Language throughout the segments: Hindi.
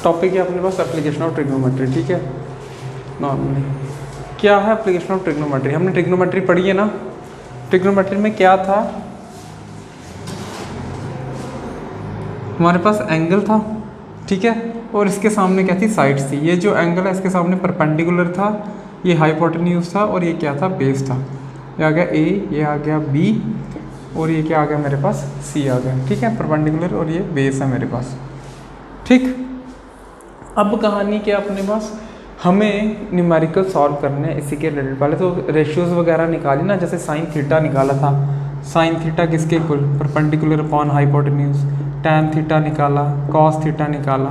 टॉपिक है अपने पास एप्लीकेशन ऑफ ट्रिग्नोमेट्री, ठीक है। नॉर्मली क्या है एप्लीकेशन ऑफ ट्रिग्नोमेट्री, हमने ट्रिग्नोमेट्री पढ़ी है ना। ट्रिग्नोमेट्री में क्या था, हमारे पास एंगल था, ठीक है, और इसके सामने क्या थी, साइड्स थी। ये जो एंगल है इसके सामने परपेंडिकुलर था, ये हाइपोटेन्यूज था, और ये क्या था, बेस था। ये आ गया ए, ये आ गया बी, और ये क्या आ गया मेरे पास, सी आ गया, ठीक है, परपेंडिकुलर, और ये बेस है मेरे पास, ठीक। अब कहानी क्या अपने पास, हमें न्यूमेरिकल सॉल्व करने हैं इसी के रिलेटेड। पहले तो रेशियोज वगैरह निकाली ना, जैसे साइन थीटा निकाला था, साइन थीटा किसके equal, perpendicular upon hypotenuse. Tan theta निकाला, कॉस थीटा निकाला,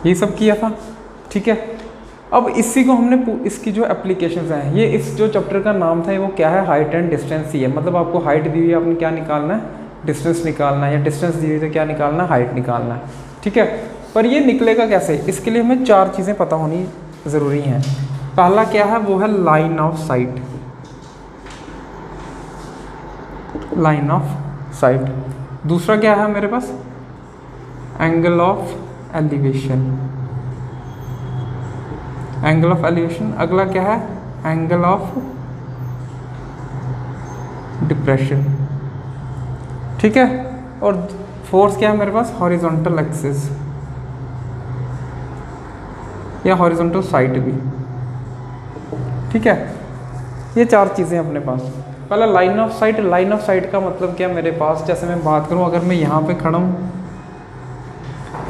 ये सब किया था, ठीक है। अब इसी को हमने इसकी जो एप्लीकेशंस हैं, ये इस जो चैप्टर का नाम था वो क्या है, हाइट एंड डिस्टेंस ही है। मतलब आपको हाइट दी हुई है, आपने क्या निकालना है, डिस्टेंस निकालना है, या डिस्टेंस दी हुई तो क्या निकालना है, हाइट निकालना है, ठीक है। पर ये निकलेगा कैसे, इसके लिए हमें 4 चीज़ें पता होनी ज़रूरी हैं। पहला क्या है, वो है line of sight, line of sight. दूसरा क्या है मेरे पास, angle of elevation, angle of elevation. अगला क्या है, एंगल ऑफ डिप्रेशन, ठीक है। और फोर्थ क्या है मेरे पास, हॉरिजॉन्टल एक्सिस या हॉरिजॉन्टल साइट भी, ठीक है। ये 4 चीज़ें अपने पास। पहला line of sight, line of site का मतलब क्या मेरे पास, जैसे मैं बात करूं, अगर मैं यहाँ पे खड़ा हूँ,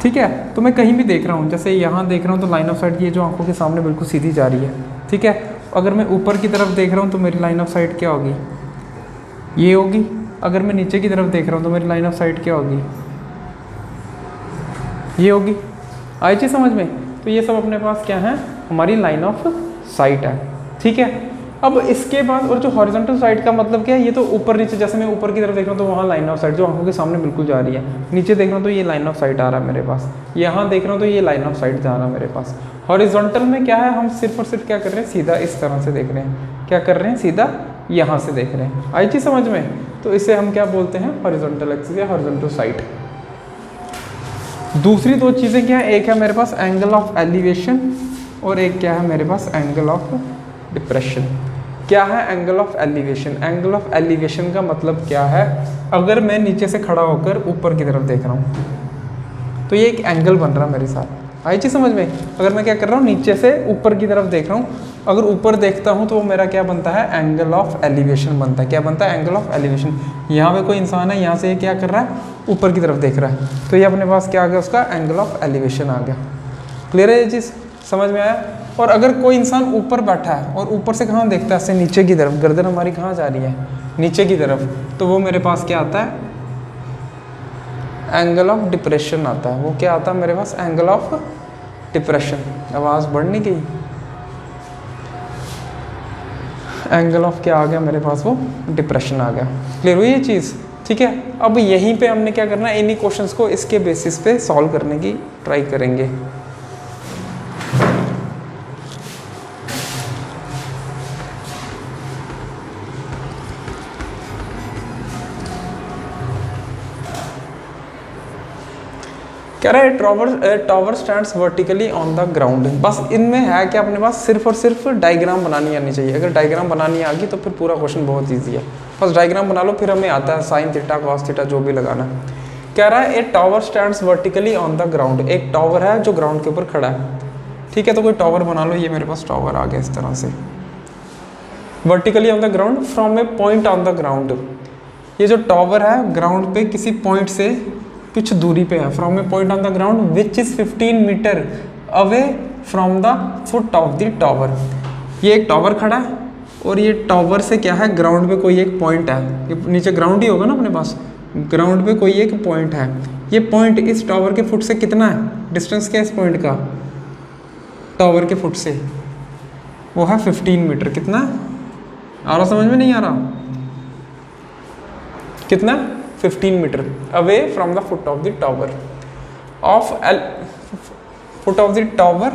ठीक है, तो मैं कहीं भी देख रहा हूँ, जैसे यहाँ देख रहा हूँ, तो लाइन ऑफ साइट ये जो आंखों के सामने बिल्कुल सीधी जा रही है, ठीक है। अगर मैं ऊपर की तरफ देख रहा हूँ तो मेरी लाइन ऑफ साइट क्या होगी, ये होगी। अगर मैं नीचे की तरफ देख रहा हूँ तो मेरी लाइन ऑफ साइट क्या होगी, ये होगी। आई चीज़ समझ में। तो ये सब अपने पास क्या है, हमारी लाइन ऑफ साइट है, ठीक है। अब इसके बाद, और जो हॉरिजॉन्टल साइड का मतलब क्या है, ये तो ऊपर नीचे, जैसे मैं ऊपर की तरफ देख रहा हूँ तो वहाँ लाइन ऑफ साइट जो आंखों के सामने बिल्कुल जा रही है, नीचे देख रहा हूँ तो ये लाइन ऑफ साइट आ रहा है मेरे पास, यहाँ देख रहा हूँ तो ये लाइन ऑफ साइट जा रहा है मेरे पास। हॉरिजॉन्टल में क्या है, हम सिर्फ और सिर्फ क्या कर रहे हैं, सीधा इस तरह से देख रहे हैं, क्या कर रहे हैं, सीधा यहाँ से देख रहे हैं। आई चीज़ समझ में। तो इसे हम क्या बोलते हैं, हॉरिजॉन्टल एक्सिस या हॉरिजॉन्टल साइट। दूसरी 2 चीज़ें क्या है, एक है मेरे पास एंगल ऑफ एलिवेशन, और एक क्या है मेरे पास, एंगल ऑफ डिप्रेशन। क्या है angle of elevation, angle of elevation का मतलब क्या है, अगर मैं नीचे से खड़ा होकर ऊपर की तरफ देख रहा हूँ तो ये एक एंगल बन रहा है मेरे साथ। आई चीज़ समझ में। अगर मैं क्या कर रहा हूँ, नीचे से ऊपर की तरफ देख रहा हूँ, अगर ऊपर देखता हूँ तो वो मेरा क्या बनता है, एंगल ऑफ एलिवेशन बनता है। क्या बनता है, एंगल ऑफ एलिवेशन। यहाँ पे कोई इंसान है, यहाँ से ये क्या कर रहा है, ऊपर की तरफ देख रहा है, तो ये अपने पास क्या आ गया, उसका एंगल ऑफ एलिवेशन आ गया। क्लियर है ये चीज़, समझ में आया। और अगर कोई इंसान ऊपर बैठा है और ऊपर से कहाँ देखता है, ऐसे नीचे की तरफ, गर्दन हमारी कहाँ जा रही है, नीचे की तरफ, तो वो मेरे पास क्या आता है, एंगल ऑफ डिप्रेशन आता है। वो क्या आता है मेरे पास, एंगल ऑफ डिप्रेशन। आवाज़ बढ़ नहीं गई, एंगल ऑफ क्या आ गया मेरे पास, वो डिप्रेशन आ गया। क्लियर हुई ये चीज़, ठीक है। अब यहीं पे हमने क्या करना है, इन्हीं क्वेश्चंस को इसके बेसिस पे सॉल्व करने की ट्राई करेंगे। कह रहा है tower stands vertically on the ground. बस इनमें है कि अपने पास सिर्फ और सिर्फ डायग्राम बनानी आनी चाहिए। अगर डायग्राम बनानी आ गई तो फिर पूरा क्वेश्चन बहुत ईजी है। बस डायग्राम बना लो, फिर हमें आता है साइन थीटा कॉस थीटा जो भी लगाना। कह रहा है ए tower stands vertically on the ground. एक टावर है जो ग्राउंड के ऊपर खड़ा है, ठीक है। तो कोई टावर बना लो, ये मेरे पास टावर आ गया इस तरह से, vertically on the ground from a point on the ground. ये जो टावर है ग्राउंड पे किसी पॉइंट से कुछ दूरी पे है, from a point on the ground which is 15 metre away from the foot of the tower. ये एक टावर खड़ा है और ये टावर से क्या है, ग्राउंड पे कोई एक पॉइंट है। ये नीचे ग्राउंड ही होगा ना अपने पास, ग्राउंड पे कोई एक पॉइंट है। ये पॉइंट इस टावर के फुट से कितना है, डिस्टेंस क्या है इस पॉइंट का टावर के फुट से, वो है 15 मीटर। कितना आ रहा, समझ में नहीं आ रहा, कितना, 15 metre away from the foot of the tower of foot of the tower.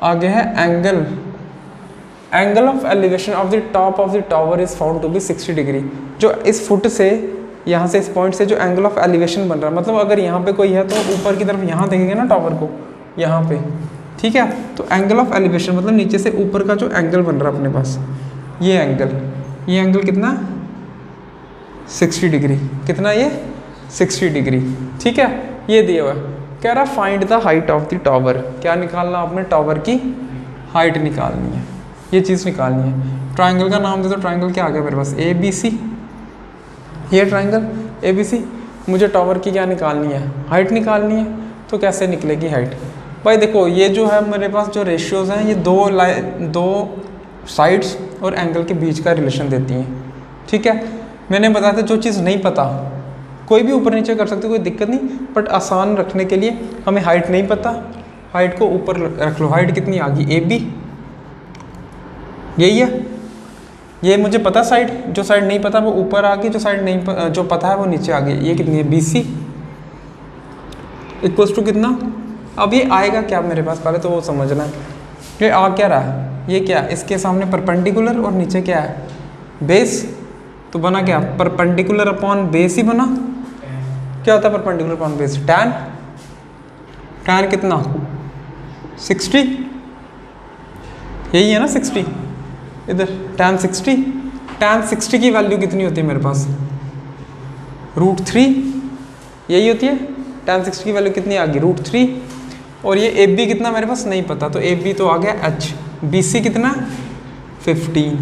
आगे है angle of elevation of the top of the tower is found to be 60 degree. जो इस फुट से यहाँ से इस पॉइंट से जो एंगल ऑफ एलिवेशन बन रहा है, मतलब अगर यहाँ पे कोई है तो ऊपर की तरफ यहाँ देखेंगे ना टावर को, यहाँ पे, ठीक है। तो एंगल ऑफ एलिवेशन मतलब नीचे से ऊपर का जो एंगल बन रहा है अपने पास, ये एंगल कितना, 60 डिग्री, कितना ये 60 डिग्री, ठीक है। ये दिया हुआ कह रहा find the height of the tower, क्या निकालना आपने, टावर की हाइट निकालनी है, ये चीज़ निकालनी है। ट्राइंगल का नाम दे दो, ट्राइंगल क्या आ गया मेरे पास, ABC, ये ट्राइंगल ABC। मुझे टावर की क्या निकालनी है, हाइट निकालनी है। तो कैसे निकलेगी हाइट, भाई देखो ये जो है मेरे पास जो रेशियोज़ हैं ये दो साइड्स और एंगल के बीच का रिलेशन देती हैं, ठीक है। मैंने बताया था जो चीज़ नहीं पता कोई भी ऊपर नीचे कर सकते, कोई दिक्कत नहीं, बट आसान रखने के लिए हमें हाइट नहीं पता, हाइट को ऊपर रख लो। हाइट कितनी आ गई, AB, यही है, ये मुझे पता साइड, जो साइड नहीं पता वो ऊपर आ गई, जो साइड नहीं जो पता है वो नीचे आ गई। ये कितनी है, BC इक्वल्स टू कितना, अब ये आएगा क्या मेरे पास, पहले तो वो समझना है। ये आ क्या रहा है, ये क्या, इसके सामने परपेंडिकुलर और नीचे क्या है, बेस। तो बना क्या, परपेंडिकुलर अपॉन बेस ही बना। क्या होता है परपेंडिकुलर अपॉन बेस, टैन कितना 60, यही है ना 60, इधर टैन 60 की वैल्यू कितनी होती है मेरे पास, √3, यही होती है। टैन 60 की वैल्यू कितनी आ गई, √3। और ये AB कितना मेरे पास नहीं पता, तो AB तो आ गया H, BC कितना 15,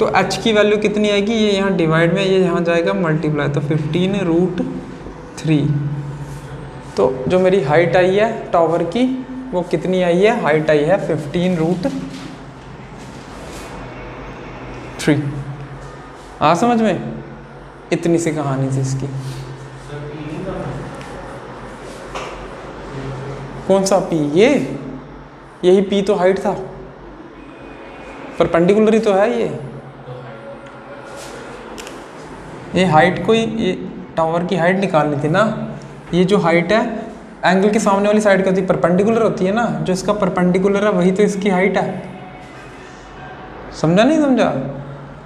तो H की वैल्यू कितनी आएगी, ये यहाँ डिवाइड में, ये यहाँ जाएगा मल्टीप्लाई, तो 15√3। तो जो मेरी हाइट आई है टावर की वो कितनी आई है, हाइट आई है 15√3। आ समझ में, इतनी सी कहानी थी इसकी। कौन सा P, यही P तो हाइट था, परपेंडिकुलर ही तो है ये हाइट को, ये टावर की हाइट निकालनी थी ना। ये जो हाइट है एंगल के सामने वाली साइड की होती है, परपेंडिकुलर होती है ना, जो इसका परपेंडिकुलर है वही तो इसकी हाइट है। समझा नहीं समझा,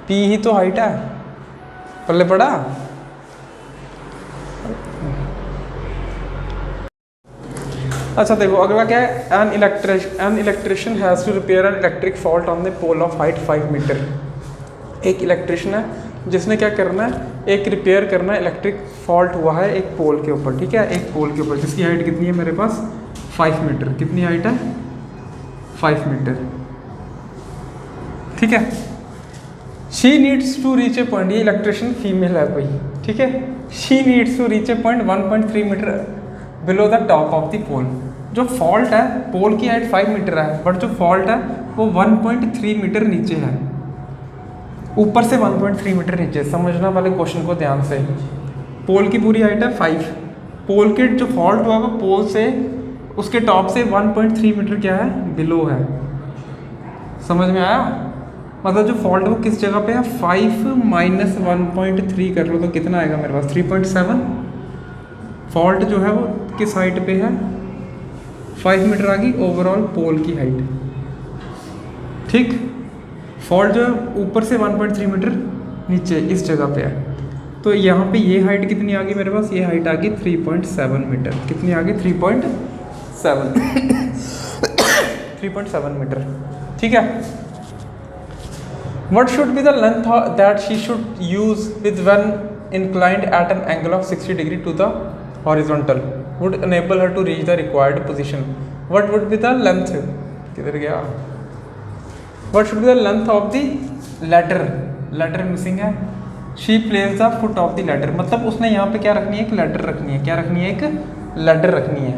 P ही तो हाइट है, पल्ले पड़ा। अच्छा देखो अगला क्या है, an electrician has to repair an electric fault on the pole of height 5 metre. एक इलेक्ट्रिशियन है जिसने क्या करना है, एक रिपेयर करना है, इलेक्ट्रिक फॉल्ट हुआ है एक पोल के ऊपर, ठीक है, एक पोल के ऊपर जिसकी हाइट कितनी है मेरे पास 5 मीटर। कितनी हाइट है, 5 मीटर, ठीक है। She needs to reach a point, ये इलेक्ट्रिशियन फीमेल है कोई, ठीक है। She needs to reach a point 1.3 metre below the top of the pole. जो फॉल्ट है, पोल की हाइट 5 मीटर है, बट जो फॉल्ट है वो 1.3 मीटर नीचे है, ऊपर से 1.3 मीटर नीचे। समझना वाले क्वेश्चन को ध्यान से, पोल की पूरी हाइट है 5, पोल के जो फॉल्ट हुआ वो पोल से उसके टॉप से 1.3 मीटर क्या है, बिलो है। समझ में आया, मतलब जो फॉल्ट है वो किस जगह पे है, 5 माइनस 1.3 कर लो तो कितना आएगा मेरे पास 3.7। फॉल्ट जो है वो किस हाइट पे है, 5 मीटर आ गई ओवरऑल पोल की हाइट, ठीक। फॉल्ट जो है ऊपर से 1.3 मीटर नीचे इस जगह पे है, तो यहाँ पे ये हाइट कितनी आ गई मेरे पास, ये हाइट आ गई 3.7 मीटर। कितनी आ गई 3.7 मीटर, ठीक है। What should be the length that she should use with when inclined at an angle of 60 degree to the horizontal would enable her to reach the required position? What would be the length? किधर गया? What should be the length of the ladder? Ladder missing है. She placed the foot of the ladder. मतलब उसने यहाँ पे क्या रखनी है, एक ladder रखनी है। क्या रखनी है, एक ladder रखनी है।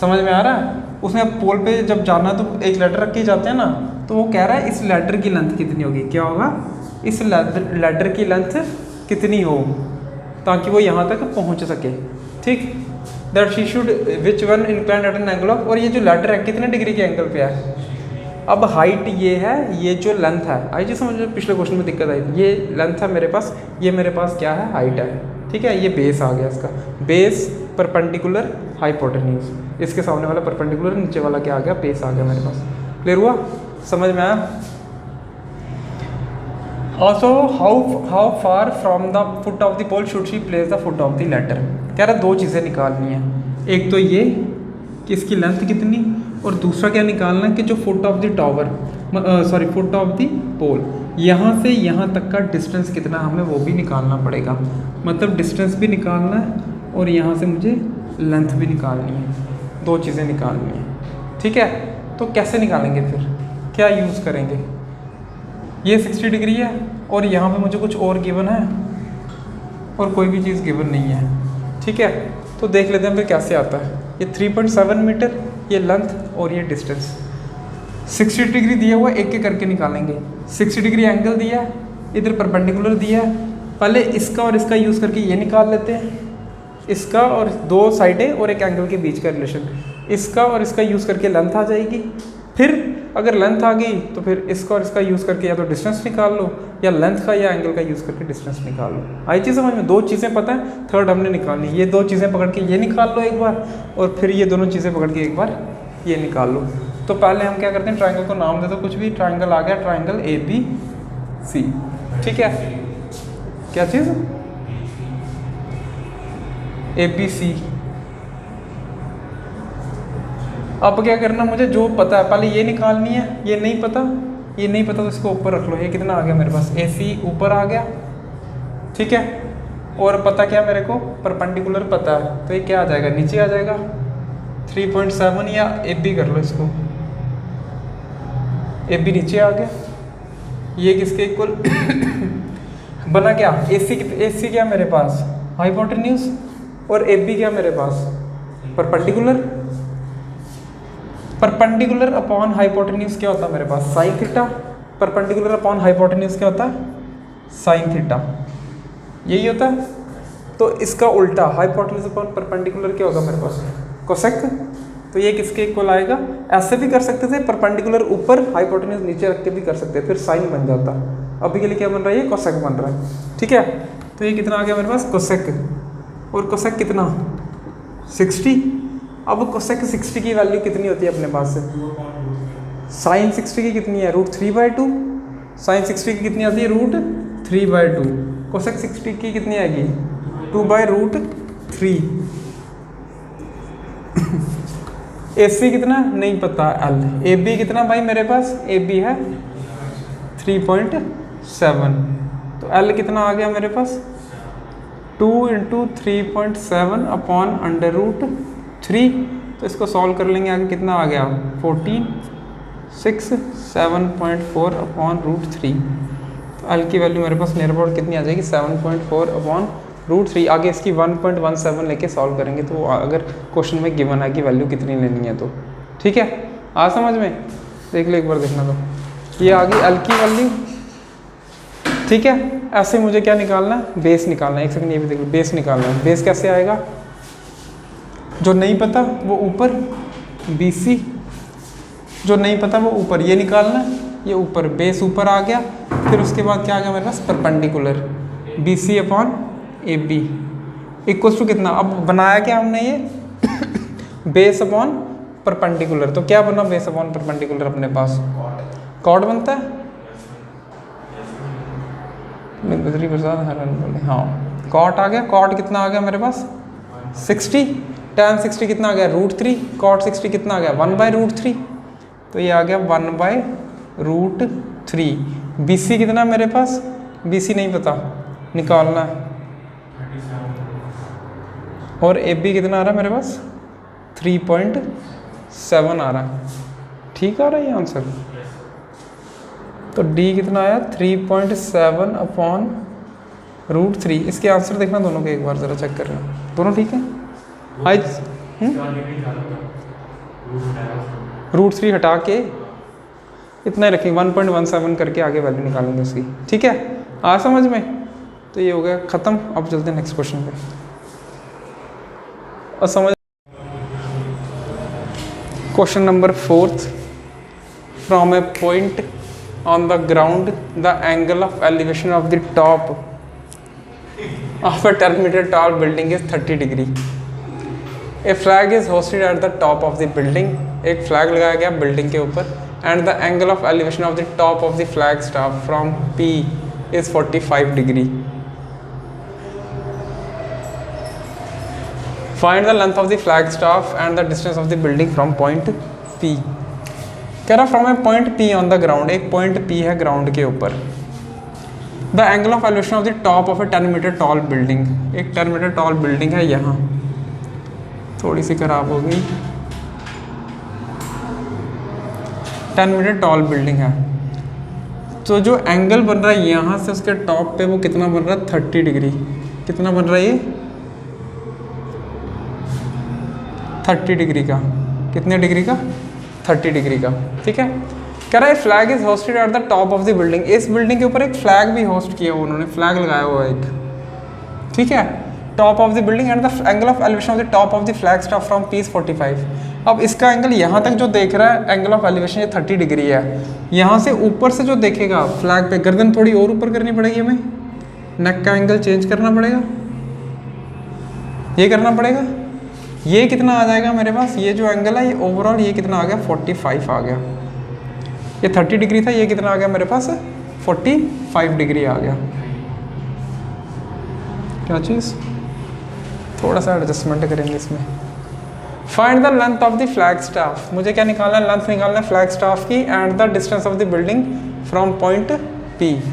समझ में आ रहा है? उसने पोल पे जब जाना तो एक ladder रख के जाते हैं ना, तो वो कह रहा है इस ladder की लेंथ कितनी होगी, क्या होगा, इस ladder की लेंथ कितनी हो ताकि वो यहाँ तक पहुँच सके, ठीक। That she should which one inclined at an angle of, और ये जो ladder है कितने डिग्री के एंगल पे है। अब हाइट ये है, ये जो लेंथ है, आई जी समझ, पिछले क्वेश्चन में दिक्कत आई, ये लेंथ है मेरे पास, ये मेरे पास क्या है, हाइट है, ठीक है। ये बेस आ गया इसका, बेस परपेंडिकुलर हाइपोटेन्यूज, इसके सामने वाला परपेंडिकुलर, नीचे वाला क्या आ गया, बेस आ गया मेरे पास। क्लियर हुआ, समझ में आया। Also how far from the foot of the pole should she place the foot of the ladder. कह रहा है दो चीज़ें निकालनी है, एक तो ये कि इसकी लेंथ कितनी, और दूसरा क्या निकालना है कि जो foot of the tower sorry foot of the pole यहाँ से यहाँ तक का डिस्टेंस कितना हमें वो भी निकालना पड़ेगा। मतलब डिस्टेंस भी निकालना है और यहाँ से मुझे लेंथ भी निकालनी है, दो चीज़ें निकालनी है। ठीक है, तो कैसे निकालेंगे फिर, क्या यूज़ करेंगे। ये 60 डिग्री है और यहाँ पे मुझे कुछ और गिवन है और कोई भी चीज़ गिवन नहीं है। ठीक है, तो देख लेते हैं फिर कैसे आता है। ये 3.7 मीटर, ये लेंथ और ये डिस्टेंस। 60 डिग्री दिया हुआ, एक एक करके निकालेंगे। 60 डिग्री एंगल दिया है, इधर परपेंडिकुलर दिया है, पहले इसका और इसका यूज़ करके ये निकाल लेते हैं, इसका और दो साइडें और एक एंगल के बीच का रिलेशन, इसका और इसका यूज़ करके लेंथ आ जाएगी। फिर अगर लेंथ आ गई तो फिर इसका और इसका यूज़ करके या तो डिस्टेंस निकाल लो या लेंथ का या एंगल का यूज़ करके डिस्टेंस निकाल लो। आई चीज़ समझ में, दो चीज़ें पता है, थर्ड हमने निकालनी, ये दो चीज़ें पकड़ के ये निकाल लो एक बार और फिर ये दोनों चीज़ें पकड़ के एक बार ये निकाल लो। तो पहले हम क्या करते हैं, ट्राइंगल को नाम दे दो कुछ भी, ट्राइंगल आ गया ट्राइंगल ABC। ठीक है, क्या चीज़ ABC। अब क्या करना, मुझे जो पता है पहले ये निकालनी है, ये नहीं पता, ये नहीं पता तो इसको ऊपर रख लो। ये कितना आ गया मेरे पास, AC ऊपर आ गया। ठीक है, और पता क्या मेरे को, परपेंडिकुलर पता है, तो ये क्या आ जाएगा, नीचे आ जाएगा 3.7 या AB कर लो इसको, AB नीचे आ गया। ये किसके इक्वल बना क्या, AC क्या मेरे पास हाइपोटेन्यूज और AB क्या मेरे पास परपेंडिकुलर। परपेंडिकुलर अपॉन हाइपोटेन्यूज क्या होता है मेरे पास, sine theta. Perpendicular upon hypotenuse क्या होता है, साइन थीटा। यही होता है। तो इसका उल्टा हाइपोटेन्यूज अपॉन परपेंडिकुलर क्या होगा मेरे पास, कोसेक। तो ये किसके इक्वल आएगा, ऐसे भी कर सकते थे, परपेंडिकुलर ऊपर हाइपोटेन्यूज नीचे रख के भी कर सकते हैं, फिर साइन बन जाता। अभी के लिए क्या बन रहा है, ये कोसेक बन रहा है। ठीक है, तो ये कितना आ गया मेरे पास, कोसेक। और कोसेक कितना 60। अब कोसेक 60 की वैल्यू कितनी होती है अपने पास से, साइन 60 की कितनी है, √3/2। साइन 60 की कितनी आती है, √3/2। कोसेक 60 की कितनी आएगी, 2/√3। AC कितना नहीं पता, L। AB कितना भाई मेरे पास, AB है 3.7, तो L कितना आ गया मेरे पास 2 × 3.7 अपॉन √3। तो इसको सॉल्व कर लेंगे, आगे कितना आ गया 14, 6, 7.4 अपॉन √3। तो L की वैल्यू मेरे पास नियर अबाउट कितनी आ जाएगी, 7.4 अपॉन √3। आगे इसकी 1.17 लेके सॉल्व करेंगे, तो अगर क्वेश्चन में गिवन है कि वैल्यू कितनी लेनी है तो ठीक है। आ समझ में, देख लो एक बार, देखना तो ये आ गई L की वैल्यू। ठीक है, ऐसे मुझे क्या निकालना है, बेस निकालना है। एक सेकंड, ये भी देख लो, बेस निकालना है। बेस कैसे आएगा, जो नहीं पता वो ऊपर BC, जो नहीं पता वो ऊपर, ये निकालना है, ये ऊपर बेस ऊपर आ गया। फिर उसके बाद क्या आ गया मेरे पास, perpendicular BC upon AB equals to कितना, अब बनाया क्या हमने ये बेस अपॉन परपेंडिकुलर। तो क्या बना बेस अपॉन परपेंडिकुलर अपने पास, कॉट बनता है। हाँ, कॉट आ गया। कॉट कितना आ गया मेरे पास 60, tan 60 कितना आ गया √3, कॉट 60 कितना आ गया 1/√3। तो ये आ गया 1/√3। BC कितना मेरे पास, BC नहीं पता, निकालना है। और AB कितना आ रहा है मेरे पास 3.7 आ रहा है। ठीक आ रहा है ये आंसर। तो D कितना आया 3.7 अपॉन √3। इसके आंसर देखना दोनों के, एक बार ज़रा चेक कर रहे हैं, दोनों ठीक है। √3 हटा के इतना ही रखेंगे, 1.17 करके आगे वैल्यू निकालेंगे उसकी। ठीक है, आ समझ में। तो ये हो गया ख़त्म। अब चलते हैं नेक्स्ट क्वेश्चन पे। और समझ question number 4, from a point on the ground the angle of elevation of the top of a 10 meter tall building is 30 degree. A flag is hoisted at the top of the building. एक फ्लैग लगाया गया बिल्डिंग के ऊपर, and the angle of elevation of the top of the flag staff from P is 45 degree. Find the length of the flag staff and the distance of the building from point P. कह रहा from a point P on the ground, एक पॉइंट पी है ग्राउंड के ऊपर। The angle of elevation of the top of a 10 metre tall building, एक 10 मीटर टॉल बिल्डिंग है यहाँ, थोड़ी सी खराब हो गई, 10 मीटर टॉल बिल्डिंग है। तो जो एंगल बन रहा है यहाँ से उसके टॉप पे वो कितना बन रहा है 30 डिग्री। कितना बन रहा है ये 30 डिग्री का। कितने डिग्री का 30 डिग्री का। ठीक है, कह रहा है flag is hosted at the top of the building. इस बिल्डिंग के ऊपर एक फ्लैग भी होस्ट किया हुआ उन्होंने, फ्लैग लगाया हुआ एक। ठीक है, top of the building and the angle of elevation of the top of the flag staff from P 45। अब इसका एंगल यहाँ तक जो देख रहा है एंगल ऑफ एलिवेशन ये 30 डिग्री है। यहाँ से ऊपर से जो देखेगा फ्लैग पे, गर्दन थोड़ी और ऊपर करनी पड़ेगी हमें, नेक का एंगल चेंज करना पड़ेगा, ये करना पड़ेगा। ये कितना आ जाएगा मेरे पास, ये जो एंगल है ये ओवरऑल ये कितना आ गया 45 आ गया। ये 30 डिग्री था, ये कितना आ गया मेरे पास 45 डिग्री आ गया। क्या चीज़, थोड़ा सा एडजस्टमेंट करेंगे इसमें। Find the length of the flag staff, मुझे क्या निकालना है, लेंथ निकालना है फ्लैग स्टाफ की and the distance of the building from point P.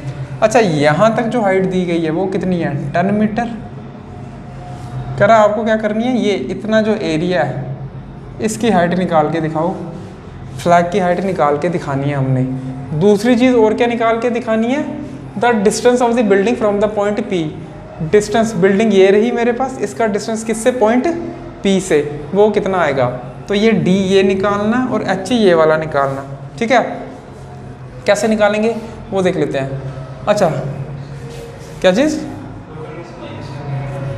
अच्छा, यहाँ तक जो हाइट दी गई है वो कितनी है 10 मीटर। कह रहा आपको क्या करनी है, ये इतना जो एरिया है इसकी हाइट निकाल के दिखाओ, फ्लैग की हाइट निकाल के दिखानी है हमने। दूसरी चीज़ और क्या निकाल के दिखानी है, the distance of the building from the point P. Distance, building ये रही मेरे पास, इसका डिस्टेंस किससे, पॉइंट पी से, वो कितना आएगा। तो ये डी ये निकालना और एच ये वाला निकालना। ठीक है, कैसे निकालेंगे वो देख लेते हैं। अच्छा, क्या चीज़,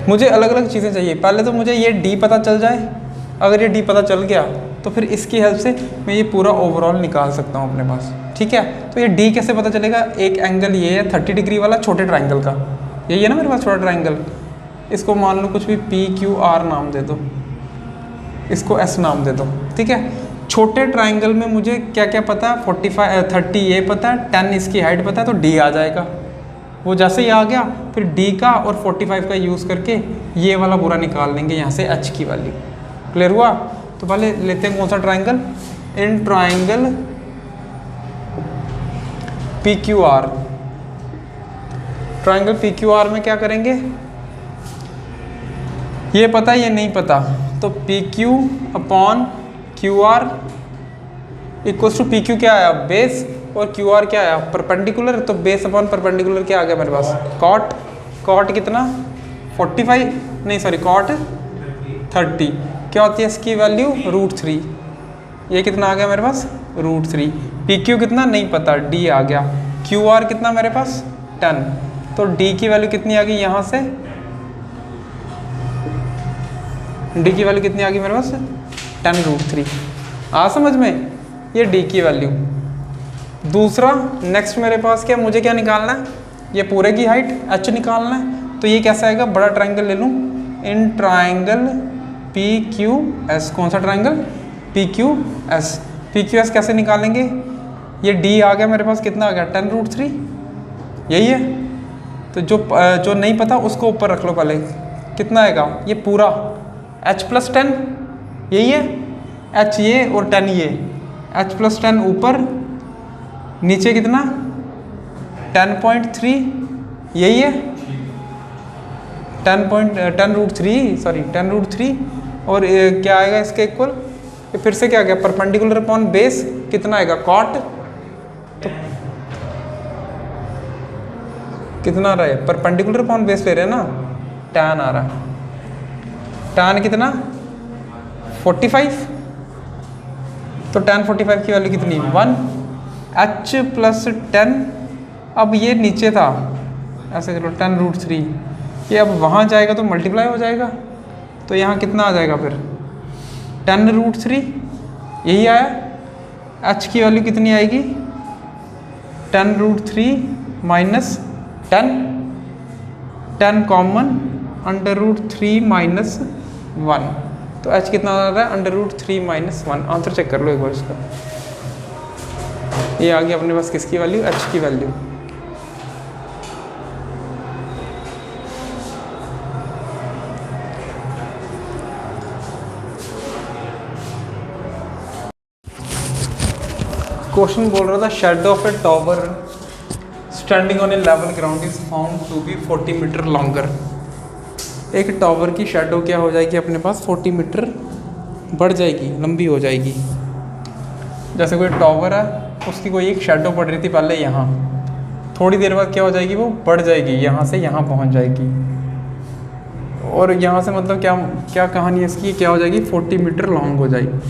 मुझे अलग अलग चीज़ें चाहिए। पहले तो मुझे ये डी पता चल जाए, अगर ये डी पता चल गया तो फिर इसकी हेल्प से मैं ये पूरा ओवरऑल निकाल सकता हूँ अपने पास। ठीक है, तो ये डी कैसे पता चलेगा, एक एंगल ये है 30 डिग्री वाला छोटे ट्राइंगल का, यही है ना मेरे पास छोटा ट्राइंगल। इसको मान लो कुछ भी पी क्यू आर नाम दे दो, इसको एस नाम दे दो। ठीक है, छोटे ट्राइंगल में मुझे क्या क्या पता है, 30 ये पता है, 10 इसकी हाइट पता है, तो डी आ जाएगा। वो जैसे ही आ गया फिर डी का और 45 का यूज़ करके ये वाला पूरा निकाल लेंगे यहाँ से एच की वैल्यू। क्लियर हुआ। तो पहले लेते हैं कौन सा triangle, in triangle P Q R. Triangle P Q R में क्या करेंगे, ये पता ये नहीं पता, तो P Q upon Q R equals to, P Q क्या आया बेस और क्यू आर क्या आया परपेंडिकुलर। तो बेस अपॉन परपेंडिकुलर क्या आ गया मेरे पास, कॉट। कॉट कितना 45 नहीं सॉरी कॉट 30, क्या होती है इसकी वैल्यू √3। ये कितना आ गया मेरे पास √3। पी क्यू कितना नहीं पता, डी आ गया। क्यू आर कितना मेरे पास 10, तो डी की वैल्यू कितनी आ गई यहाँ से, डी की वैल्यू कितनी आ गई मेरे पास 10√3। आ समझ में, ये डी की वैल्यू। दूसरा नेक्स्ट मेरे पास क्या, मुझे क्या निकालना है, ये पूरे की हाइट एच निकालना है। तो ये कैसा आएगा, बड़ा ट्राइंगल ले लूँ, इन ट्राइंगल पी क्यू एस। कौन सा triangle, P Q S. P Q S कैसे निकालेंगे, ये डी आ गया मेरे पास, कितना आ गया 10√3, यही है। तो जो नहीं पता उसको ऊपर रख लो पहले, कितना आएगा ये पूरा h + 10, यही है, h ये और 10 ये, h + 10 ऊपर, नीचे कितना 10.3, यही है 10√3 और क्या आएगा इसके इक्वल, ये फिर से क्या गया परपेंडिकुलर अपॉन बेस, कितना आएगा कॉट। तो कितना रहा है, परपेंडिकुलर अपॉन बेस ले रहे हैं ना, tan आ रहा है, tan कितना 45, तो tan 45 की वैल्यू कितनी 1, h + 10। अब ये नीचे था ऐसे चलो 10√3, ये अब वहाँ जाएगा तो मल्टीप्लाई हो जाएगा, तो यहाँ कितना आ जाएगा फिर 10√3, यही आया। h की वैल्यू कितनी आएगी 10√3 माइनस 10 कॉमन √3 माइनस 1, तो h कितना आ रहा है √3 माइनस 1। आंसर चेक कर लो एक बार इसका, ये आ गया अपने पास किसकी वैल्यू, h की वैल्यू। क्वेश्चन बोल रहा था shadow of a tower standing on a level ground is found to be 40 metre longer. एक टॉवर की शेडो क्या हो जाएगी अपने पास 40 मीटर बढ़ जाएगी, लंबी हो जाएगी। जैसे कोई टॉवर है, उसकी कोई एक शेडो पड़ रही थी पहले यहाँ, थोड़ी देर बाद क्या हो जाएगी, वो बढ़ जाएगी, यहाँ से यहाँ पहुँच जाएगी। और यहाँ से मतलब क्या क्या कहानी है इसकी, क्या हो जाएगी 40 मीटर लॉन्ग हो जाएगी।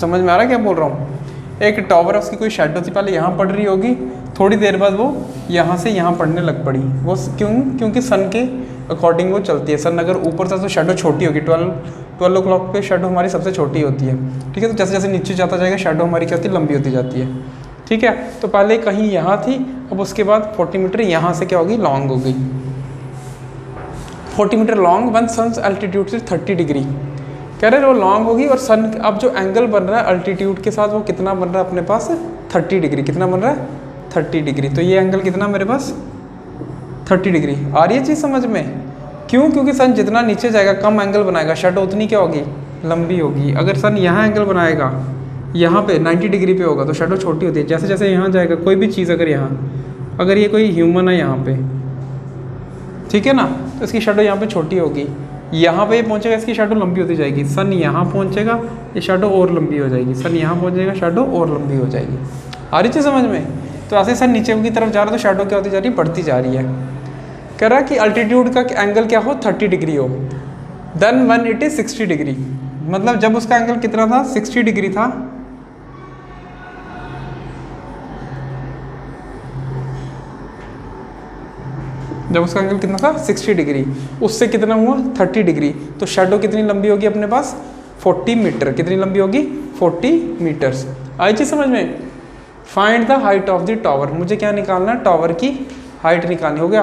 समझ में आ रहा है क्या बोल रहा हूँ। एक टावर है, उसकी कोई शेडो थी पहले यहाँ पड़ रही होगी, थोड़ी देर बाद वो यहाँ से यहाँ पड़ने लग पड़ी। वो क्योंकि सन के अकॉर्डिंग वो चलती है। सन अगर ऊपर था तो शेडो छोटी होगी, 12 o'clock पे शेडो हमारी सबसे छोटी होती है, ठीक है। तो जैसे जैसे नीचे जाता जाएगा शेडो हमारी क्या होती है, लंबी होती जाती है, ठीक है। तो पहले कहीं यहाँ थी, अब उसके बाद 40 मीटर यहाँ से क्या होगी, लॉन्ग हो गई। 40 metre long when sun's altitude से 30 डिग्री कह रहे वो लॉन्ग होगी। और सन अब जो एंगल बन रहा है अल्टीट्यूड के साथ, वो कितना बन रहा है अपने पास 30 डिग्री। कितना बन रहा है 30 डिग्री। तो ये एंगल कितना मेरे पास 30 डिग्री। आ रही है चीज़ समझ में। क्यों? क्योंकि सन जितना नीचे जाएगा कम एंगल बनाएगा, शेडो उतनी क्या होगी, लंबी होगी। अगर सन यहाँ एंगल बनाएगा, यहाँ पे 90 डिग्री पे होगा तो शेडो छोटी होती है। जैसे जैसे यहाँ जाएगा कोई भी चीज़, अगर ये कोई ह्यूमन है यहाँ पे, ठीक है ना, तो इसकी शेडो यहाँ पे छोटी होगी। यहाँ पे पहुँचेगा, इसकी शेडो लंबी होती जाएगी। सन यहाँ पहुँचेगा, ये शेडो और लंबी हो जाएगी। सन यहाँ पहुँचेगा, शेडो और लंबी हो जाएगी। आ रही चीज़ समझ में। तो ऐसे सन नीचे की तरफ जा रहा है तो शेडो क्या होती जा रही है, बढ़ती जा रही है। कह रहा है कि अल्टीट्यूड का एंगल क्या हो, 30 डिग्री हो। Then when it is 60 degree, मतलब जब उसका एंगल कितना था, 60 डिग्री था, जब उसका एंगल कितना था 60 डिग्री, उससे कितना हुआ 30 डिग्री। तो शेडो कितनी लंबी होगी अपने पास 40 मीटर। कितनी लंबी होगी 40 मीटर्स। आई चीज समझ में। Find the height of the tower. मुझे क्या निकालना है, टावर की हाइट निकालनी। हो गया,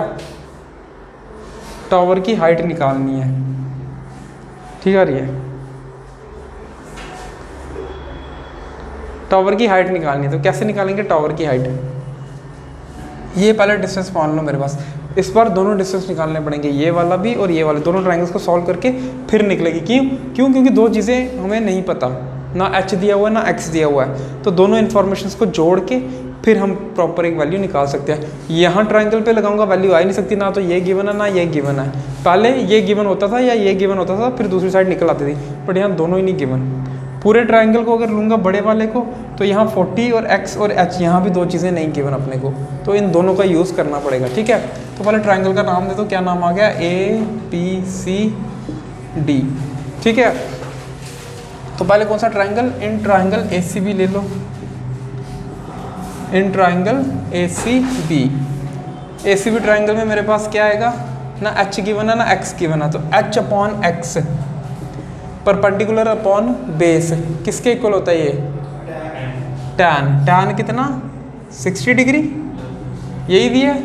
टावर की हाइट निकालनी है, ठीक आ रही है। टावर की हाइट निकालनी है, तो कैसे निकालेंगे टावर की हाइट। ये पहले डिस्टेंस मान लो मेरे पास। इस बार दोनों डिस्टेंस निकालने पड़ेंगे, ये वाला भी और ये वाला, दोनों ट्रायंगल्स को सॉल्व करके फिर निकलेगी। क्यों? क्योंकि दो चीज़ें हमें नहीं पता, ना h दिया हुआ है ना x दिया हुआ है। तो दोनों इन्फॉर्मेशंस को जोड़ के फिर हम प्रॉपर एक वैल्यू निकाल सकते हैं। यहाँ ट्रायंगल पे लगाऊंगा वैल्यू आ ही नहीं सकती, ना तो ये गिवन है ना ये गिवन है। पहले ये गिवन होता था या ये गिवन होता था, फिर दूसरी साइड निकल आती थी, बट यहाँ दोनों ही नहीं गिवन। पूरे ट्रायंगल को अगर लूँगा बड़े वाले को, तो यहाँ 40 और x और h, यहाँ भी दो चीज़ें नहीं गिवन अपने को, तो इन दोनों का यूज़ करना पड़ेगा, ठीक है। तो पहले ट्रायंगल का नाम दे दो, क्या नाम आ गया, ABCD, ठीक है। तो पहले कौन सा ट्रायंगल, इन ट्रायंगल ACB ले लो। इन ट्रायंगल ACB ट्रायंगल में मेरे पास क्या आएगा, ना h गिवन है ना x गिवन है, तो h upon x perpendicular upon base किसके इक्वल होता है, ये tan कितना 60 डिग्री, यही दिया।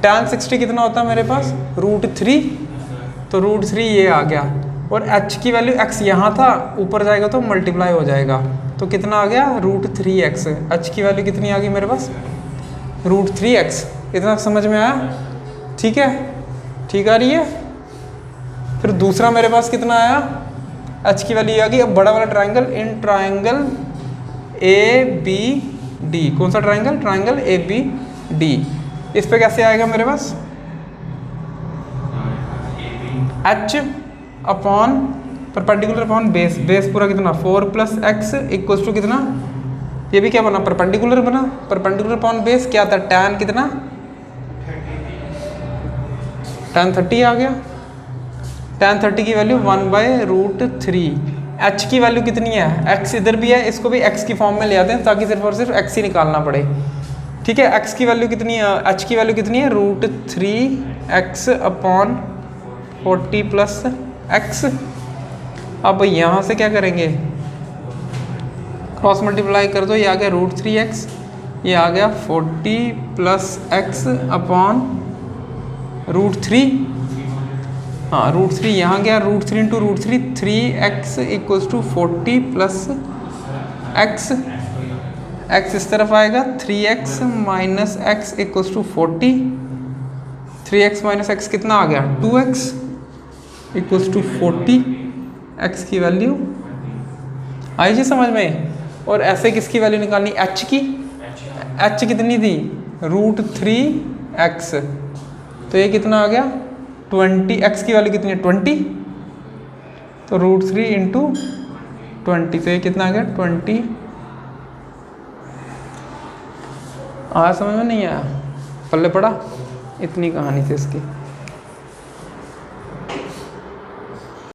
tan 60 कितना होता है मेरे पास √3, तो √3 ये आ गया। और h की वैल्यू x यहाँ था, ऊपर जाएगा तो मल्टीप्लाई हो जाएगा, तो कितना आ गया √3x। h की वैल्यू कितनी आ गई मेरे पास √3x। इतना समझ में आया, ठीक है, ठीक आ रही है। फिर दूसरा मेरे पास कितना आया, h की वैल्यू आ गई। अब बड़ा वाला ट्रायंगल, इन ट्रायंगल ABD, कौन सा ट्रायंगल, ट्रायंगल ABD, इस पे कैसे आएगा मेरे पास h upon perpendicular upon base, base पूरा कितना 4 + x इक्वल्स टू कितना, ये भी क्या बना परपेंडिकुलर बना, परपेंडिकुलर अपॉन बेस क्या था, tan कितना tan 30 आ गया। tan 30 की वैल्यू 1/√3। h की वैल्यू कितनी है, x इधर भी है, इसको भी x की फॉर्म में ले आते हैं ताकि सिर्फ और सिर्फ x ही निकालना पड़े, ठीक है। x की वैल्यू कितनी है, h की वैल्यू कितनी है √3x अपॉन 40 + x। अब यहाँ से क्या करेंगे, क्रॉस मल्टीप्लाई कर दो, ये आ गया √3x, ये आ गया 40 + x अपॉन √3। हाँ √3 यहाँ गया, √3 × √3 3x equals to 40 + x। x इस तरफ आएगा, 3x - x equals to 40। 3x - x कितना आ गया 2x इक्वल्स टू 40। x की वैल्यू आई जी समझ में। और ऐसे किसकी वैल्यू निकालनी, एच की, एच कितनी थी, √3x, तो ये कितना आ गया 20, एक्स की वैल्यू कितनी है 20, तो √3 इंटू 20, तो ये कितना आ गया 20। आया समझ में नहीं आया, पल्ले पड़ा, इतनी कहानी थी इसकी।